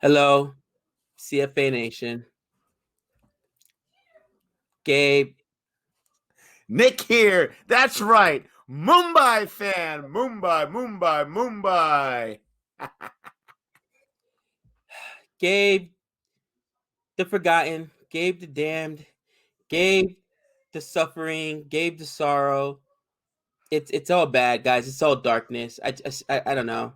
Hello, CFA Nation. Gabe. Nick here. That's right. Mumbai fan. Mumbai. Gabe the forgotten. Gabe the damned. Gabe the suffering. Gabe the sorrow. It's all bad, guys. It's all darkness. I don't know.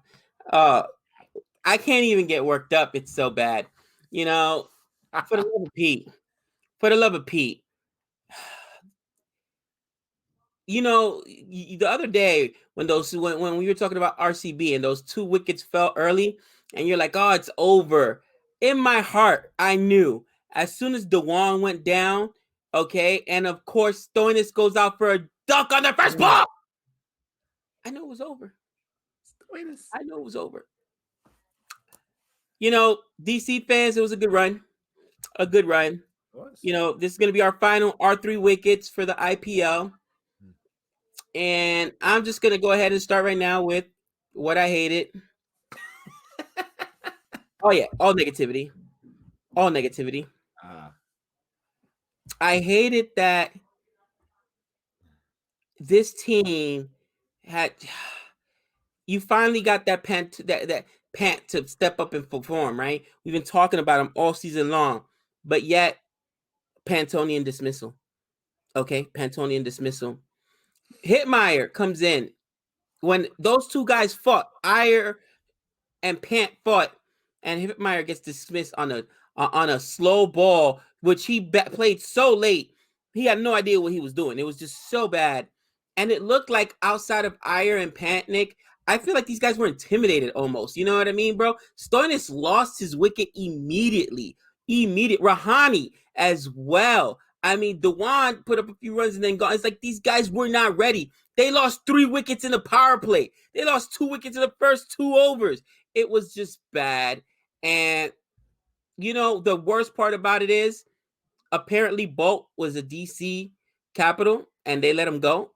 I can't even get worked up. It's so bad. You know, for the love of Pete. For the love of Pete. The other day when we were talking about RCB and those 2 wickets fell early, and you're like, "Oh, it's over." In my heart, I knew as soon as DeWong went down, okay, and of course Stoinis goes out for a dunk on the first ball. I knew it was over. I knew it was over. DC fans, it was a good run. A good run. This is going to be our final R3 wickets for the IPL. And I'm just going to go ahead and start right now with what I hated. Oh, yeah. All negativity. All negativity. I hated that this team had... You finally got that pant to step up and perform, right? We've been talking about him all season long. But yet, Pantonian dismissal. Okay? Pantonian dismissal. Hitmeyer comes in. When those two guys fought, Iyer and Pant fought, and Hitmeyer gets dismissed on a slow ball, which he played so late. He had no idea what he was doing. It was just so bad. And it looked like outside of Iyer and Pantnik, I feel like these guys were intimidated almost. You know what I mean, bro? Stoinis lost his wicket immediately. Rahani as well. I mean, Dewan put up a few runs and then gone. It's like these guys were not ready. They lost 3 wickets in the power play. They lost 2 wickets in the first 2 overs. It was just bad. And, the worst part about it is, apparently Bolt was a DC capital, and they let him go.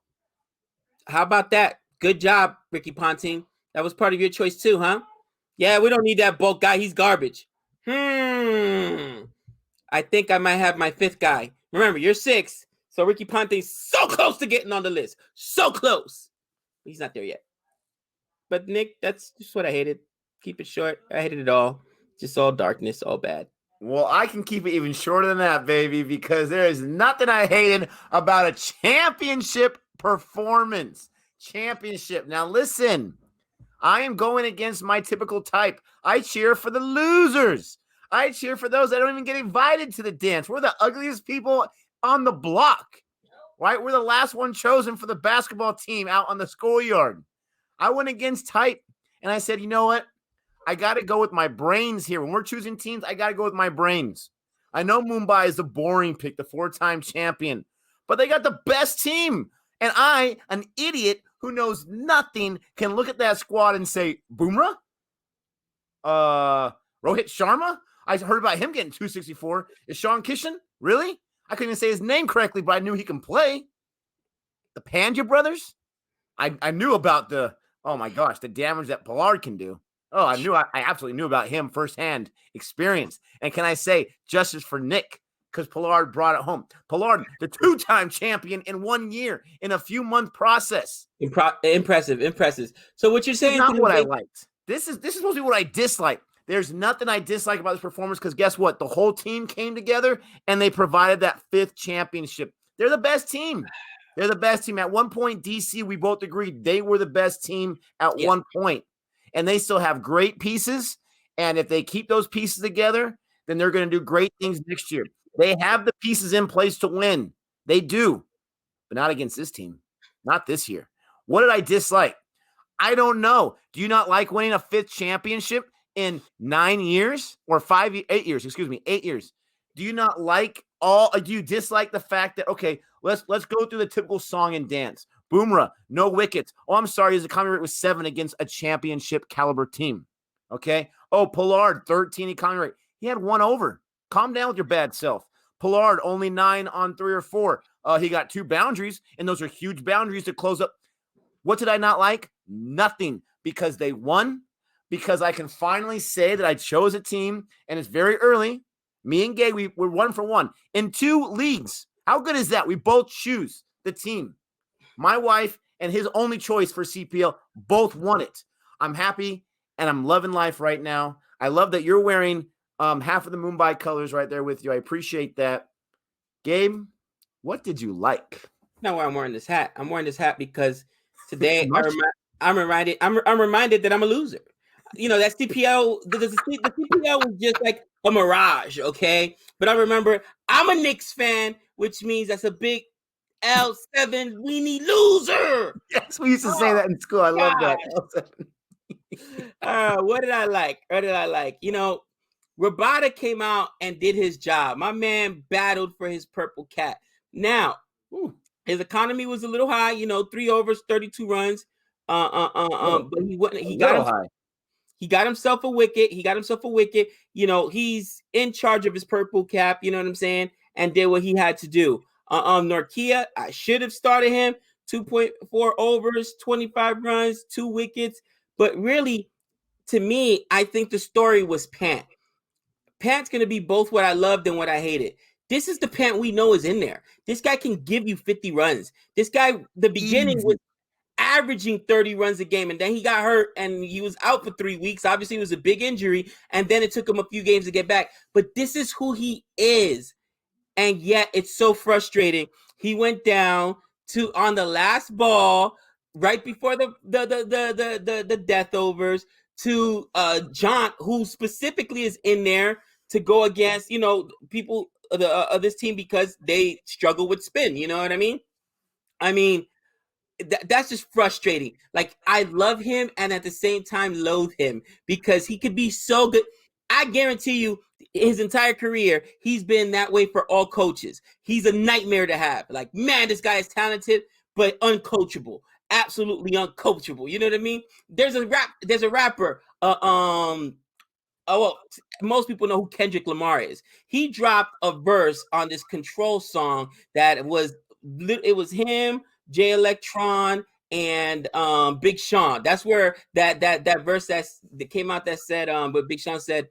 How about that? Good job, Ricky Ponting. That was part of your choice too, huh? Yeah, we don't need that Bolt guy. He's garbage. I think I might have my 5th guy. Remember, you're 6. So Ricky Ponting's so close to getting on the list. So close. He's not there yet. But Nick, that's just what I hated. Keep it short. I hated it all. Just all darkness, all bad. Well, I can keep it even shorter than that, baby, because there is nothing I hated about a championship performance. Championship. Now, listen, I am going against my typical type. I cheer for the losers. I cheer for those that don't even get invited to the dance. We're the ugliest people on the block, right? We're the last one chosen for the basketball team out on the schoolyard. I went against type, and I said, you know what? I got to go with my brains here. When we're choosing teams, I got to go with my brains. I know Mumbai is the boring pick, the 4-time champion, but they got the best team. And I, an idiot who knows nothing, can look at that squad and say, Bumrah? Rohit Sharma? I heard about him getting 264. Is Sean Kishan? Really? I couldn't even say his name correctly, but I knew he can play. The Pandya brothers? I knew about the damage that Pollard can do. Oh, I absolutely knew about him firsthand experience. And can I say justice for Nick? Because Pollard brought it home. Pollard, the 2-time champion in 1 year, in a few month process. Impressive. So what you're saying? This is not what I liked. This is supposed to be what I dislike. There's nothing I dislike about this performance because guess what? The whole team came together and they provided that 5th championship. They're the best team. They're the best team. At one point, DC, we both agreed they were the best team at one point. And they still have great pieces. And if they keep those pieces together, then they're going to do great things next year. They have the pieces in place to win. They do. But not against this team. Not this year. What did I dislike? I don't know. Do you not like winning a 5th championship in 9 years? Or 8 years, excuse me, 8 years. Do you not like do you dislike the fact that, okay, let's go through the typical song and dance. Bumrah, no wickets. Oh, I'm sorry, his economy rate was 7 against a championship caliber team. Okay. Oh, Pollard, 13 economy rate. He had 1 over. Calm down with your bad self. Pollard, only 9 on 3 or 4. He got 2 boundaries, and those are huge boundaries to close up. What did I not like? Nothing, because they won. because I can finally say that I chose a team, and it's very early. Me and Gabe, we're 1-for-1 in 2 leagues. How good is that? We both choose the team. My wife and his only choice for CPL both won it. I'm happy and I'm loving life right now. I love that you're wearing half of the Mumbai colors right there with you. I appreciate that. Gabe, what did you like? Not why I'm wearing this hat. I'm wearing this hat because today Much? I'm reminded that I'm a loser. You know, that CPL, the CPL was just like a mirage, okay? But I remember I'm a Knicks fan, which means that's a big L7 weenie loser. Yes, we used to say Oh, that in school. I love that. what did I like? What did I like? You know, Rabada came out and did his job. My man battled for his purple cat. Now, his economy was a little high, you know, 3 overs, 32 runs. But he wouldn't. He got himself a wicket. You know, he's in charge of his purple cap. You know what I'm saying? And did what he had to do. Norkia, I should have started him. 2.4 overs, 25 runs, 2 wickets. But really, to me, I think the story was Pant. Pant's going to be both what I loved and what I hated. This is the Pant we know is in there. This guy can give you 50 runs. This guy, the beginning was averaging 30 runs a game, and then he got hurt and he was out for 3 weeks. Obviously, it was a big injury, and then it took him a few games to get back. But this is who he is, and yet it's so frustrating. He went down to on the last ball right before the death overs to John, who specifically is in there to go against, you know, people of this team because they struggle with spin. You know what I mean? I mean, that's just frustrating. Like, I love him and at the same time loathe him because he could be so good. I guarantee you, his entire career, he's been that way for all coaches. He's a nightmare to have. Like, man, this guy is talented, but uncoachable. Absolutely uncoachable. You know what I mean? There's a rapper. Well, most people know who Kendrick Lamar is. He dropped a verse on this Control song that was him, Jay Electron, and Big Sean. That's where that verse that came out that said but Big Sean said,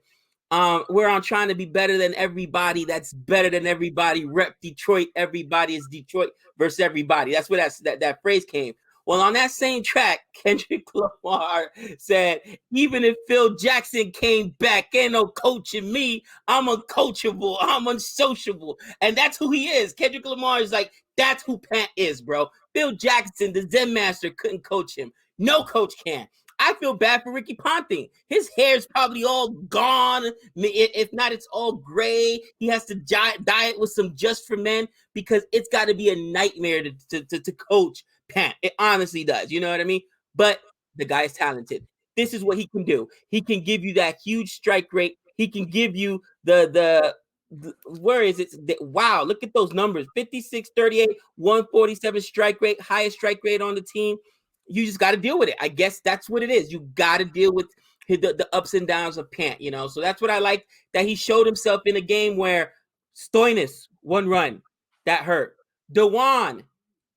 we're on trying to be better than everybody that's better than everybody. Rep Detroit, everybody is Detroit versus everybody. That's where that phrase came. Well, on that same track, Kendrick Lamar said, even if Phil Jackson came back, ain't no coaching me. I'm uncoachable. I'm unsociable. And that's who he is. Kendrick Lamar is like, that's who Pat is, bro. Phil Jackson, the Zen master, couldn't coach him. No coach can. I feel bad for Ricky Ponting. His hair's probably all gone. If not, it's all gray. He has to diet with some Just for Men because it's got to be a nightmare to coach Pant. It honestly does. You know what I mean? But the guy is talented. This is what he can do. He can give you that huge strike rate. He can give you the where is it? Wow, look at those numbers. 56, 38, 147 strike rate, highest strike rate on the team. You just got to deal with it. I guess that's what it is. You got to deal with the ups and downs of Pant, you know? So that's what I like, that he showed himself in a game where Stoinis, 1 run. That hurt. Dewan,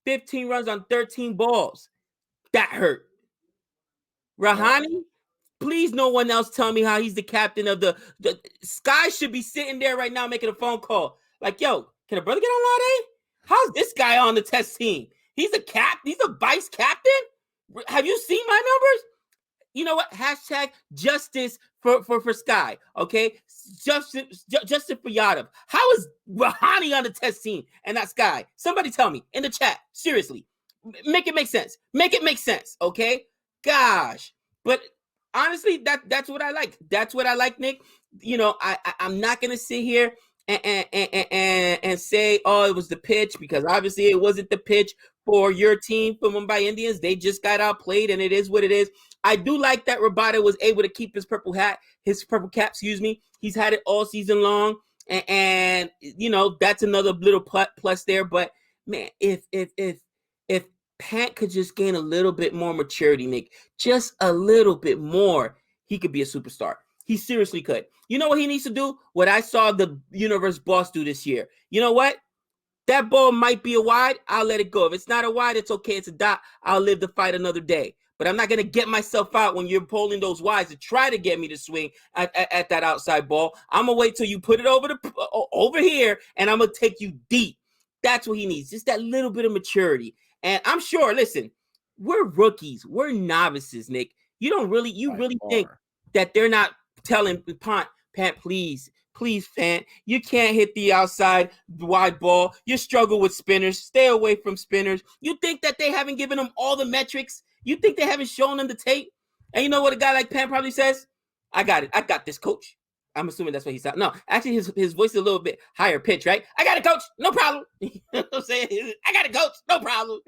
15 runs on 13 balls. That hurt. Rahani, please no one else tell me how he's the captain of the Sky should be sitting there right now making a phone call. Like, yo, can a brother get on Lade? How's this guy on the test team? He's a vice captain? Have you seen my numbers? You know what? Hashtag justice for Sky. Okay, justice for Yadav. How is Rahani on the test team and not Sky? Somebody tell me in the chat. Seriously, make it make sense. Make it make sense. Okay, gosh. But honestly, that's what I like. That's what I like, Nick. You know, I'm not gonna sit here and say, oh, it was the pitch, because obviously it wasn't the pitch for your team, for Mumbai Indians. They just got outplayed, and it is what it is. I do like that Rabada was able to keep his purple cap, excuse me. He's had it all season long, and you know, that's another little plus there. But man, if Pat could just gain a little bit more maturity, Nick, just a little bit more, he could be a superstar. He seriously could. You know what he needs to do? What I saw the universe boss do this year. You know what? That ball might be a wide. I'll let it go. If it's not a wide, it's okay. It's a dot. I'll live to fight another day. but I'm not going to get myself out when you're pulling those wides to try to get me to swing at that outside ball. I'm going to wait till you put it over here, and I'm going to take you deep. That's what he needs, just that little bit of maturity. And I'm sure, listen, we're rookies. We're novices, Nick. You really think that they're not telling Pant, please, Fant, you can't hit the outside wide ball. You struggle with spinners. Stay away from spinners. You think that they haven't given them all the metrics? You think they haven't shown them the tape? And you know what a guy like Pant probably says? I got it. I got this, coach. I'm assuming that's what he said. No, actually, his voice is a little bit higher pitch, right? I got it, coach. No problem. You know what I'm saying? I got it, coach. No problem.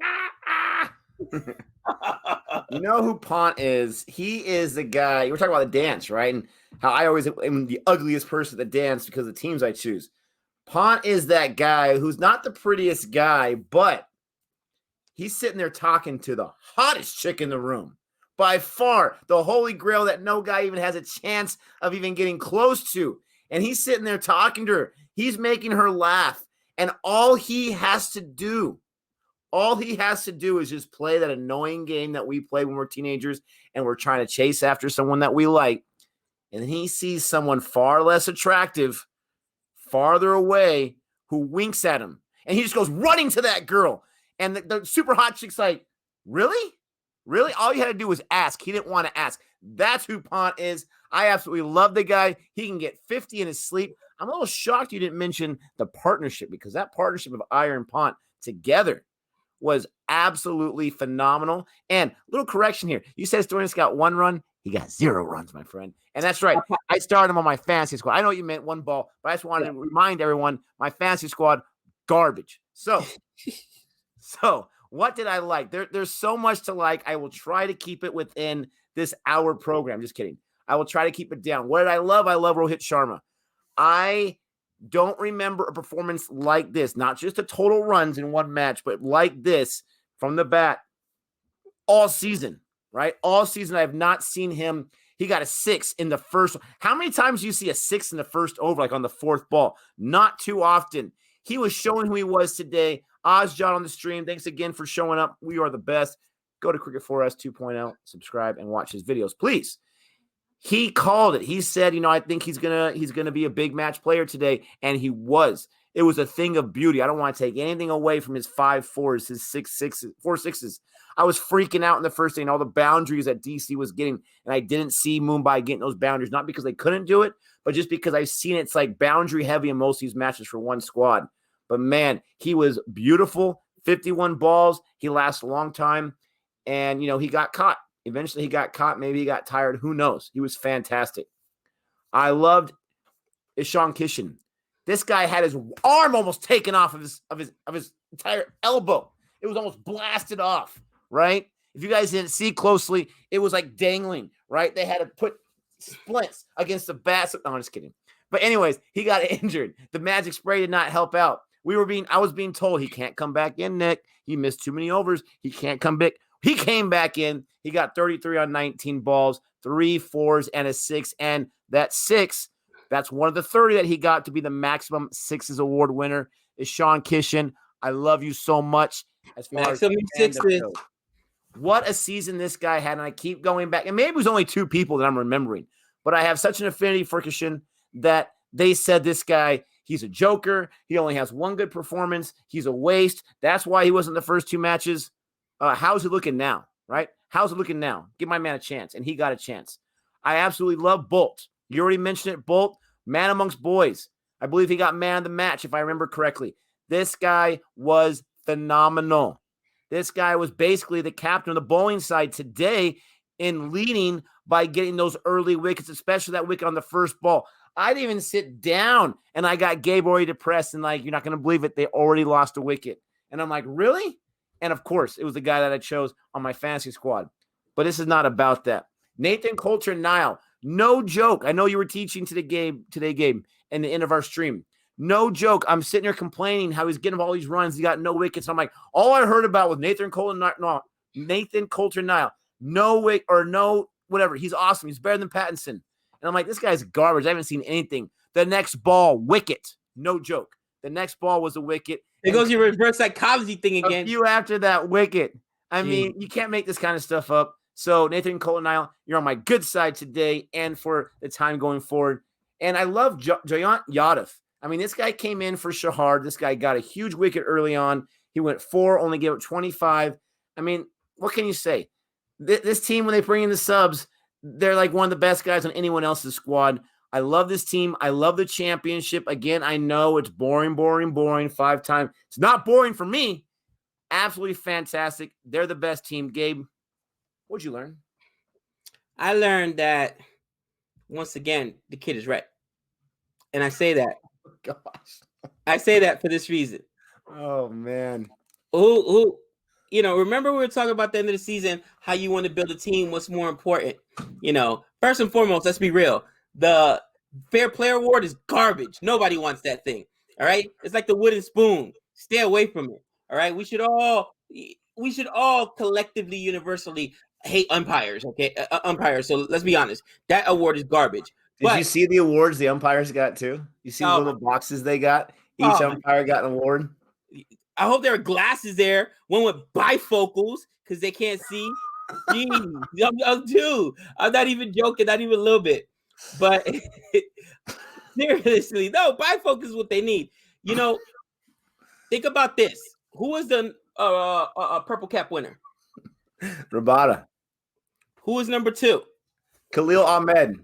You know who Pont is? He is the guy. We're talking about the dance, right? And how I always am the ugliest person at the dance because of the teams I choose. Pont is that guy who's not the prettiest guy, but he's sitting there talking to the hottest chick in the room. By far, the holy grail that no guy even has a chance of even getting close to. And he's sitting there talking to her. He's making her laugh. And all he has to do is just play that annoying game that we play when we're teenagers and we're trying to chase after someone that we like. And he sees someone far less attractive, farther away, who winks at him. And he just goes running to that girl. And the super hot chick's like, really? Really? All you had to do was ask. He didn't want to ask. That's who Pont is. I absolutely love the guy. He can get 50 in his sleep. I'm a little shocked you didn't mention the partnership, because that partnership of Iyer and Pont together was absolutely phenomenal. And little correction here. You said Stoyannis got 1 run. He got 0 runs, my friend. And that's right. I started him on my fantasy squad. I know you meant 1 ball, but I just wanted to remind everyone, my fantasy squad, garbage. So what did I like? There's so much to like. I will try to keep it within this hour program. Just kidding. I will try to keep it down. What did I love? I love Rohit Sharma. I don't remember a performance like this, not just a total runs in 1 match, but like this from the bat all season, right? All season, I have not seen him. He got a 6 in the first. How many times do you see a 6 in the first over, like on the 4th ball? Not too often. He was showing who he was today. Ozjon on the stream, thanks again for showing up. We are the best. Go to Cricket 4S 2.0, subscribe, and watch his videos, please. He called it. He said, I think he's gonna be a big match player today, and he was. It was a thing of beauty. I don't want to take anything away from his 5-4s, his 6-6s, 4-6s. I was freaking out in the first inning, all the boundaries that DC was getting, and I didn't see Mumbai getting those boundaries, not because they couldn't do it, but just because I've seen it's like boundary heavy in most of these matches for one squad. But, man, he was beautiful, 51 balls. He lasted a long time, and, he got caught. Eventually he got caught. Maybe he got tired. Who knows? He was fantastic. I loved Ishan Kishan. This guy had his arm almost taken off of his entire elbow. It was almost blasted off, right? If you guys didn't see closely, it was like dangling, right? They had to put splints against the bat. No, I'm just kidding. But anyways, he got injured. The magic spray did not help out. I was being told he can't come back in, Nick. He missed too many overs. He can't come back. He came back in. He got 33 on 19 balls, 3 4s, and a 6. And that 6, that's one of the 30 that he got to be the maximum 6s award winner. Is Sean Kishan. I love you so much. As far maximum as 6s. What a season this guy had. And I keep going back. And maybe it was only 2 people that I'm remembering. But I have such an affinity for Kishan that they said this guy, he's a joker. He only has 1 good performance. He's a waste. That's why he wasn't the first 2 matches. How's he looking now, right? How's it looking now? Give my man a chance, and he got a chance. I absolutely love Bolt. You already mentioned it, Bolt, man amongst boys. I believe he got man of the match, if I remember correctly. This guy was phenomenal. This guy was basically the captain of the bowling side today in leading by getting those early wickets, especially that wicket on the first ball. I didn't even sit down, and I got Gabe already depressed, and you're not going to believe it, they already lost a wicket. And I'm like, really? And, of course, it was the guy that I chose on my fantasy squad. But this is not about that. Nathan Coulter-Nile, no joke. I know you were teaching today, Gabe, in the end of our stream. No joke. I'm sitting here complaining how he's getting all these runs. He got no wickets. I'm like, all I heard about was Nathan Coulter-Nile. No wicket or no whatever. He's awesome. He's better than Pattinson. And I'm like, this guy's garbage. I haven't seen anything. The next ball, wicket. No joke. The next ball was a wicket. It goes your reverse psychology thing again. A few after that wicket. I mean, you can't make this kind of stuff up. So Nathan Coulter-Nile, you're on my good side today and for the time going forward. And I love Jayant Yadav. I mean, this guy came in for Shahar. This guy got a huge wicket early on. He went 4, only gave up 25. I mean, what can you say? This team, when they bring in the subs, they're like one of the best guys on anyone else's squad. I love this team. I love the championship. Again, I know it's boring, 5-time. It's not boring for me. Absolutely fantastic. They're the best team. Gabe, what'd you learn? I learned that, once again, the kid is right. And I say that. Oh, gosh. I say that for this reason. Oh, man. Remember we were talking about the end of the season, how you want to build a team, what's more important. First and foremost, let's be real. The Fair Player Award is garbage. Nobody wants that thing. All right? It's like the wooden spoon. Stay away from it. All right? We should all collectively, universally hate umpires, okay? Umpires. So let's be honest. That award is garbage. Did you see the awards the umpires got too? You see the little boxes they got? Each umpire got an award. I hope there are glasses there. One with bifocals because they can't see. Jeez, dude, I'm not even joking, not even a little bit. But seriously, no, bifocals is what they need. Think about this. Who was the purple cap winner? Rabada. Who was number 2? Khalil Ahmed.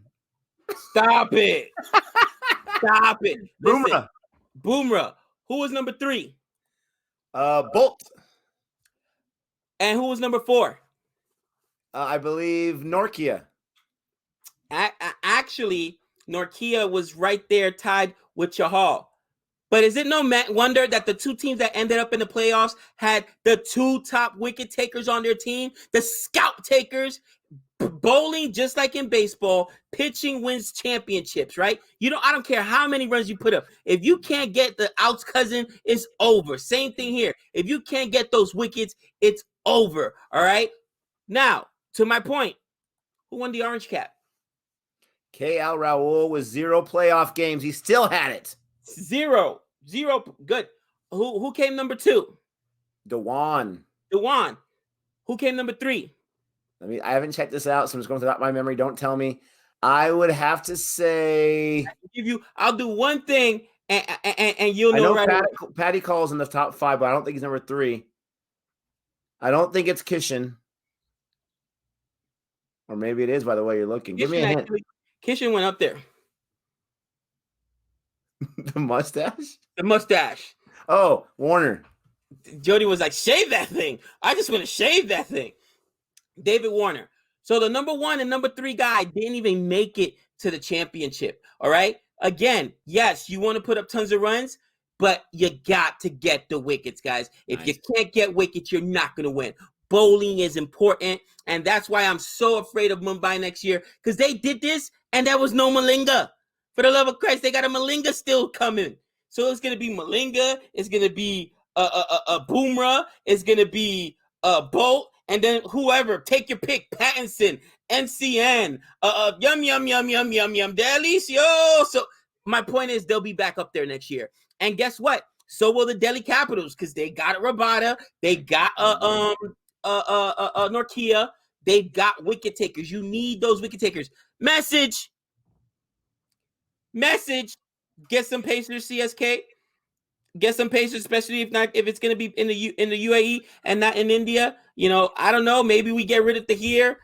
Stop it. Stop it. Bumrah. Who was number 3? Bolt. And who was number 4? I believe Norkia. Actually, Norkia was right there tied with Chahal. But is it no wonder that the 2 teams that ended up in the playoffs had the 2 top wicket takers on their team, the scout takers? Bowling, just like in baseball, pitching wins championships, right? I don't care how many runs you put up. If you can't get the outs cousin, it's over. Same thing here. If you can't get those wickets, it's over. All right. Now, to my point, who won the orange cap? KL Rahul with 0 playoff games. He still had it. 0. Good. Who came number 2? Dewan. Who came number 3? I haven't checked this out, so I'm just going through my memory. Don't tell me. I would have to say. I'll do one thing, and you'll know. I know Patty Call's in the top 5, but I don't think he's number 3. I don't think it's Kishan. Or maybe it is, by the way you're looking. Give me a hint. Kishan went up there. The mustache. Oh, Warner. Jody was like, shave that thing. I just want to shave that thing. David Warner. So the number 1 and number 3 guy didn't even make it to the championship. All right. Again, yes, you want to put up tons of runs, but you got to get the wickets, guys. If you can't get wickets, you're not going to win. Bowling is important. And that's why I'm so afraid of Mumbai next year, because they did this and there was no Malinga. For the love of Christ, they got a Malinga still coming. So it's going to be Malinga. It's going to be a Bumrah. It's going to be Bolt. And then whoever, take your pick, Pattinson, NCN, yum, Delisio. So my point is they'll be back up there next year. And guess what? So will the Delhi Capitals, because they got Rabada, they got Norkia, they've got wicket takers. You need those wicket takers. Message. Get some Pacers, CSK. Get some Pacers, especially if it's going to be in the UAE and not in India. I don't know. Maybe we get rid of the here.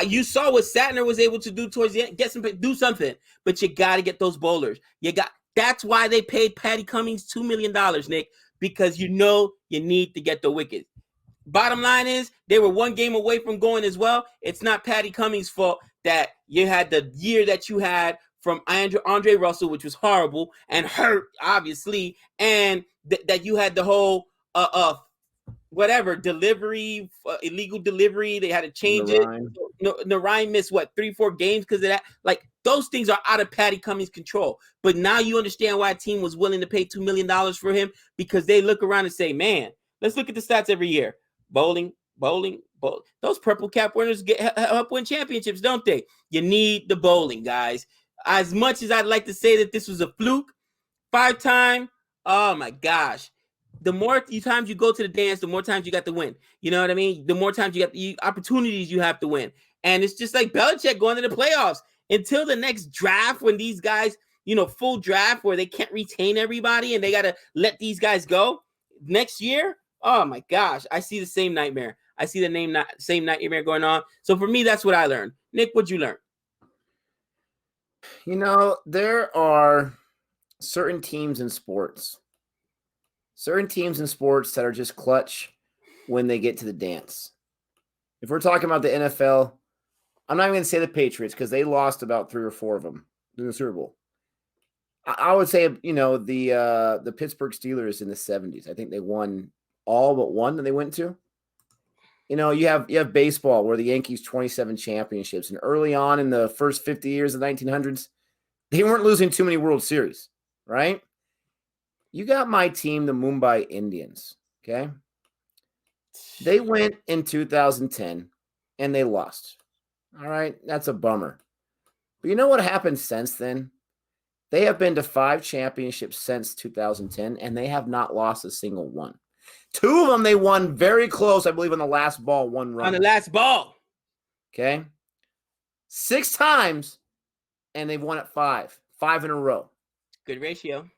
You saw what Satner was able to do towards the end. Do something, but you got to get those bowlers. That's why they paid Patty Cummings $2 million, Nick, because you need to get the wickets. Bottom line is they were 1 game away from going as well. It's not Patty Cummings' fault that you had the year that you had from Andre Russell, which was horrible and hurt, obviously, and that you had the whole delivery, illegal delivery. They had to change it. Narayan missed 3-4 games because of that. Like, those things are out of Patty Cummings' control. But now you understand why a team was willing to pay $2 million for him, because they look around and say, man, let's look at the stats every year. Bowling. Those purple cap winners help win championships, don't they? You need the bowling, guys. As much as I'd like to say that this was a fluke, 5-time, oh my gosh. the more times you go to the dance, the more times you got to win. You know what I mean? The more times you got the opportunities you have to win. And it's just like Belichick going to the playoffs until the next draft when these guys, full draft where they can't retain everybody and they got to let these guys go next year. Oh my gosh, I see the same nightmare. I see the same nightmare going on. So for me, that's what I learned. Nick, what'd you learn? There are certain teams in sports that are just clutch when they get to the dance. If we're talking about the NFL, I'm not even going to say the Patriots because they lost about 3 or 4 of them in the Super Bowl. I would say, the Pittsburgh Steelers in the 70s. I think they won all but one that they went to. You have baseball where the Yankees 27 championships, and early on in the first 50 years of the 1900s, they weren't losing too many World Series, right? You got my team, the Mumbai Indians, okay? They went in 2010 and they lost. All right, that's a bummer. But you know what happened since then? They have been to 5 championships since 2010 and they have not lost a single one. 2 of them they won very close, I believe, on the last ball, 1 run. On the last ball. Okay? 6 times and they've won it 5 in a row. Good ratio.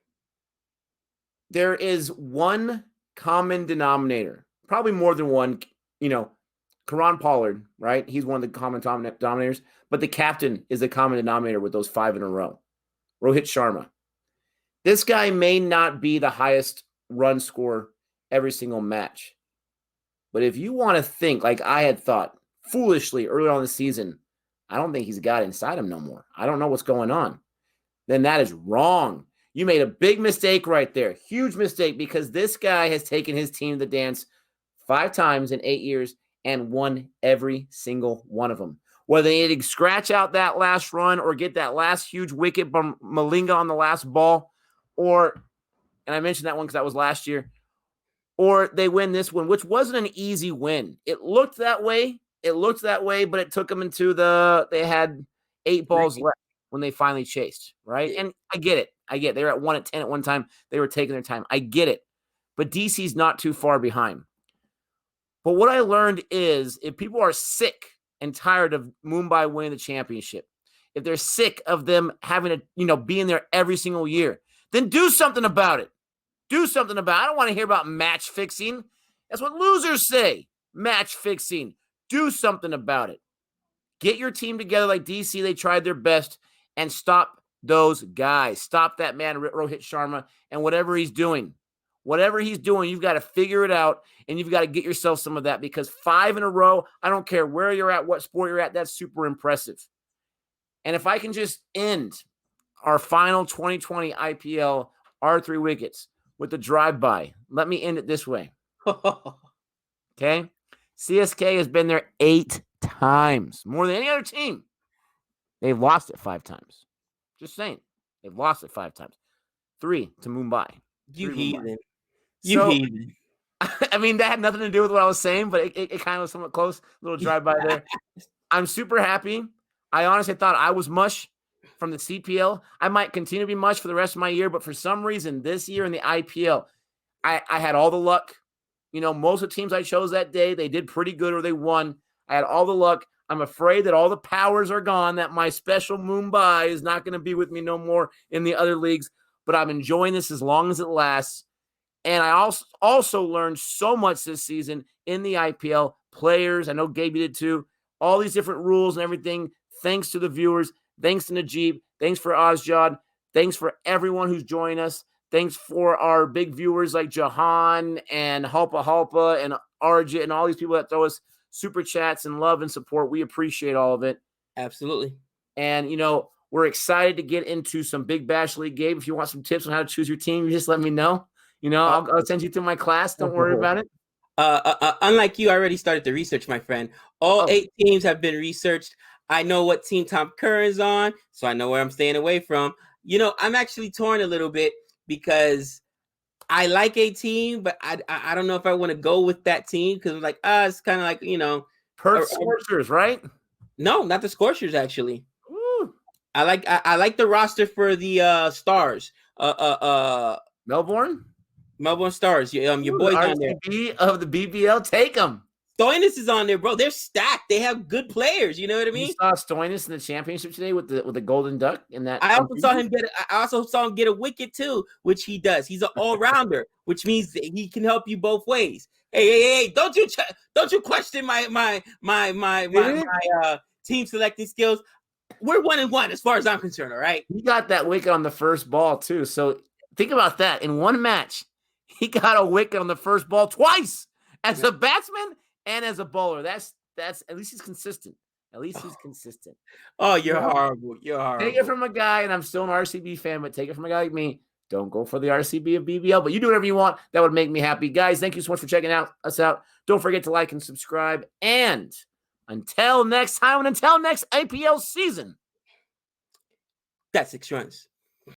There is one common denominator, probably more than one. Karan Pollard, right? He's one of the common denominators, but the captain is the common denominator with those 5 in a row. Rohit Sharma. This guy may not be the highest run scorer every single match, but if you want to think like I had thought foolishly early on in the season, I don't think he's got inside him no more. I don't know what's going on. Then that is wrong. You made a big mistake right there. Huge mistake, because this guy has taken his team to the dance 5 times in 8 years and won every single one of them. Whether they need to scratch out that last run or get that last huge wicket from Malinga on the last ball, and I mentioned that one because that was last year, or they win this one, which wasn't an easy win. It looked that way, but it took them they had 8 balls left when they finally chased, right? And I get it. They were at 1-10 at one time. They were taking their time. I get it. But DC's not too far behind. But what I learned is if people are sick and tired of Mumbai winning the championship, if they're sick of them having to, being there every single year, then do something about it. Do something about it. I don't want to hear about match fixing. That's what losers say. Match fixing. Do something about it. Get your team together like DC. They tried their best, and stop those guys. Stop that man, Rohit Sharma, and whatever he's doing. Whatever he's doing, you've got to figure it out, and you've got to get yourself some of that, because 5 in a row, I don't care where you're at, what sport you're at, that's super impressive. And if I can just end our final 2020 IPL R3 Wickets with the drive-by, let me end it this way. Okay? CSK has been there 8 times, more than any other team. They've lost it 5 times. Just saying. They've lost it 5 times. 3 to Mumbai. You heathen. You heathen. I mean, that had nothing to do with what I was saying, but it kind of was somewhat close. A little drive-by there. I'm super happy. I honestly thought I was mush from the CPL. I might continue to be mush for the rest of my year, but for some reason, this year in the IPL, I had all the luck. Most of the teams I chose that day, they did pretty good or they won. I had all the luck. I'm afraid that all the powers are gone, that my special Mumbai is not going to be with me no more in the other leagues, but I'm enjoying this as long as it lasts. And I also learned so much this season in the IPL. Players, I know Gabe did too, all these different rules and everything, thanks to the viewers, thanks to Najib, thanks for Ozjad, thanks for everyone who's joined us. Thanks for our big viewers like Jahan and Halpa and Arjit and all these people that throw us super chats and love and support. We appreciate all of it. Absolutely. And, we're excited to get into some Big Bash League. Gabe, if you want some tips on how to choose your team, you just let me know. I'll send you through my class. Don't worry about it. Unlike you, I already started the research, my friend. All 8 teams have been researched. I know what team Tom Curran's on, so I know where I'm staying away from. I'm actually torn a little bit because I like a team, but I don't know if I want to go with that team because I'm like, it's kind of like, Perth Scorchers, right? No, not the Scorchers, actually. Ooh. I like the roster for the Stars. Melbourne? Melbourne Stars. Your Ooh, boy's the on there. RCB of the BBL, take them. Stoinis is on there, bro. They're stacked. They have good players. You know what I You mean? saw Stoinis in the championship today with the Golden Duck in that. I also saw him get a wicket too, which he does. He's an all rounder, which means that he can help you both ways. Hey! Don't you question my team selecting skills. We're 1-1 as far as I'm concerned. All right. He got that wicket on the first ball too. So think about that. In one match, he got a wicket on the first ball twice as a batsman and as a bowler. That's at least he's consistent. At least he's consistent. Oh, you're horrible. You're horrible. Take it from a guy, and I'm still an RCB fan, but take it from a guy like me. Don't go for the RCB of BBL, but you do whatever you want. That would make me happy. Guys, thank you so much for checking us out. Don't forget to like and subscribe. And until next time, and until next IPL season. That's 6 runs.